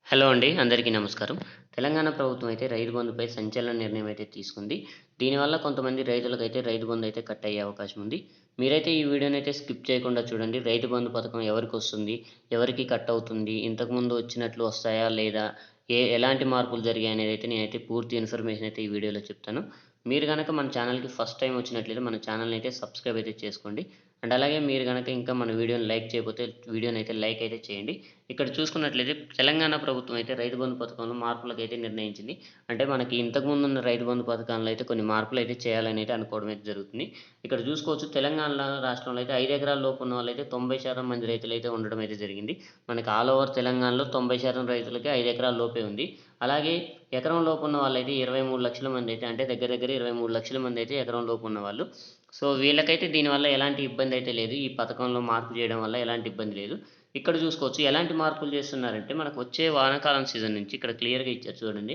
Hello అండి. అందరికీ నమస్కారం. తెలంగాణ ప్రభుత్వం అయితే రైతు బంధుపై సంచలన నిర్ణయం అయితే తీసుకుంది. దీనివల్ల కొంతమంది రైతులకైతే రైతు బంధు అయితే కట్ అయ్యే అవకాశం ఉంది. మీరైతే ఈ వీడియోనైతే స్కిప్ చేయకుండా చూడండి. రైతు బంధు పథకం ఎవరికొస్తుంది? ఎవరికి కట్ అవుతుంది? ఇంతకుముందు వచ్చినట్లు వస్తాయా? లేదా? ఎలాంటి మార్పులు జరిగాయనేదైతే నేనైతే పూర్తి ఇన్ఫర్మేషన్ అయితే ఈ వీడియోలో చెప్తాను. మీరు గనక మన ఛానల్‌కి ఫస్ట్ టైమ్ వచ్చినట్లయితే మన ఛానల్‌ని అయితే సబ్స్క్రైబ్ అయితే చేసుకోండి. అండ్ అలాగే మీరు గనక ఇంకా మన వీడియోని లైక్ చేయకపోతే వీడియోనైతే లైక్ అయితే చేయండి. ఇక్కడ చూసుకున్నట్లయితే తెలంగాణ ప్రభుత్వం అయితే రైతు బంధు పథకంలో మార్పులకైతే నిర్ణయించింది. అంటే మనకి ఇంతకుముందు ఉన్న రైతు బంధు పథకాల్లో అయితే కొన్ని మార్పులైతే చేయాలని అయితే అనుకోవడం అయితే జరుగుతుంది. ఇక్కడ చూసుకోవచ్చు తెలంగాణ రాష్ట్రంలో అయితే 5 ఎకరాల లోపు ఉన్న వాళ్ళైతే 90% మంది రైతులైతే ఉండడం అయితే జరిగింది. మనకి ఆల్ ఓవర్ తెలంగాణలో 90% రైతులకి 5 ఎకరాల లోపే ఉంది. అలాగే ఎకరం లోపు ఉన్న వాళ్ళైతే 23,00,000 మంది అయితే అంటే దగ్గర దగ్గర 23,00,000 మంది అయితే ఎకరం లోపు ఉన్నవాళ్ళు. సో వీళ్ళకైతే దీనివల్ల ఎలాంటి ఇబ్బంది అయితే లేదు. ఈ పథకంలో మార్పు చేయడం వల్ల ఎలాంటి ఇబ్బంది లేదు. ఇక్కడ చూసుకోవచ్చు ఎలాంటి మార్పులు చేస్తున్నారంటే మనకు వచ్చే వానాకాలం సీజన్ నుంచి ఇక్కడ క్లియర్‌గా ఇచ్చారు చూడండి.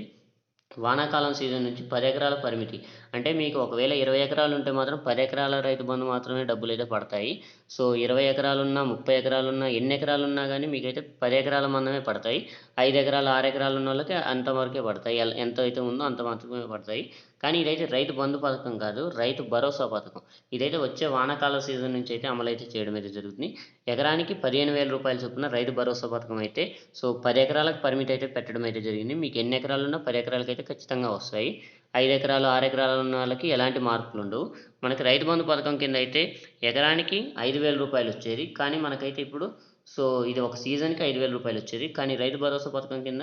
వానాకాలం సీజన్ నుంచి 10 ఎకరాల పరిమితి. అంటే మీకు ఒకవేళ 20 ఎకరాలు ఉంటే మాత్రం 10 ఎకరాల రైతు బంధు మాత్రమే డబ్బులైతే పడతాయి. సో 20 ఎకరాలున్నా, 30 ఎకరాలున్నా, ఎన్ని ఎకరాలున్నా గానీ మీకైతే 10 ఎకరాల మందమే పడతాయి. 5 ఎకరాలు, 6 ఎకరాలు ఉన్నోళ్ళకి అంత వరకే పడతాయి. ఎంతైతే ఉందో అంత మాత్రమే పడతాయి. కానీ ఇదైతే రైతు బంధు పథకం కాదు. రైతు భరోసా పథకం. ఇదైతే వచ్చే వానాకాల సీజన్ నుంచి అయితే అమలైతే చేయడం అయితే జరుగుతుంది. ఎకరానికి రూ. 15,000 చొప్పున రైతు భరోసా పథకం అయితే 10 ఎకరాలకు పరిమితి అయితే పెట్టడం అయితే జరిగింది. మీకు ఎన్ని ఎకరాలున్నా 10 ఎకరాలకైతే ఖచ్చితంగా వస్తాయి. 5 ఎకరాలు, 6 ఎకరాలు ఉన్న వాళ్ళకి ఎలాంటి మార్పులుండవు. మనకి రైతు బంధు పథకం కింద అయితే ఎకరానికి రూ. 5,000 వచ్చేది. కానీ మనకైతే ఇప్పుడు ఇది ఒక సీజన్‌కి రూ. 5,000 వచ్చేది. కానీ రైతు భరోసా పథకం కింద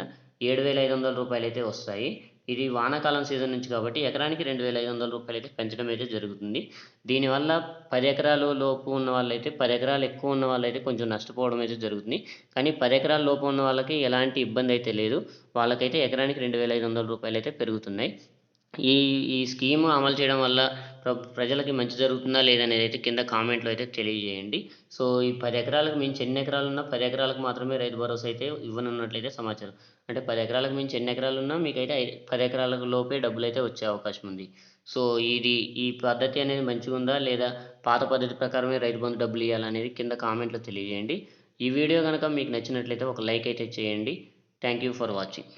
రూ. 7,500 అయితే వస్తాయి. ఇది వానాకాలం సీజన్ నుంచి కాబట్టి ఎకరానికి రూ. 2,500 అయితే పెంచడం అయితే జరుగుతుంది. దీనివల్ల 10 ఎకరాలు లోపు ఉన్న వాళ్ళైతే 10 ఎకరాలు ఎక్కువ ఉన్న వాళ్ళైతే కొంచెం నష్టపోవడం అయితే జరుగుతుంది. కానీ 10 ఎకరాల లోపు ఉన్న వాళ్ళకి ఎలాంటి ఇబ్బంది అయితే లేదు. వాళ్ళకైతే ఎకరానికి రూ. 2,500 అయితే పెరుగుతున్నాయి. ఈ ఈ స్కీమ్ అమలు చేయడం వల్ల ప్రజలకి మంచి జరుగుతుందా లేదనేదైతే కింద కామెంట్‌లో అయితే తెలియజేయండి. ఈ 10 ఎకరాలకు మించి ఎన్ని ఎకరాలున్నా 10 ఎకరాలకు మాత్రమే రైతు భరోసా అయితే ఇవ్వనున్నట్లయితే సమాచారం. అంటే 10 ఎకరాలకు మించి ఎన్ని ఎకరాలున్నా మీకైతే 10 ఎకరాలకు లోపే డబ్బులైతే వచ్చే అవకాశం ఉంది. సో ఇది ఈ పద్ధతి అనేది మంచిగుందా? లేదా పాత పద్ధతి ప్రకారమే రైతు బంధు డబ్బులు ఇయ్యాలనేది కింద కామెంట్‌లో తెలియజేయండి. ఈ వీడియో గనక మీకు నచ్చినట్లయితే ఒక లైక్ అయితే చేయండి. Thank you for watching.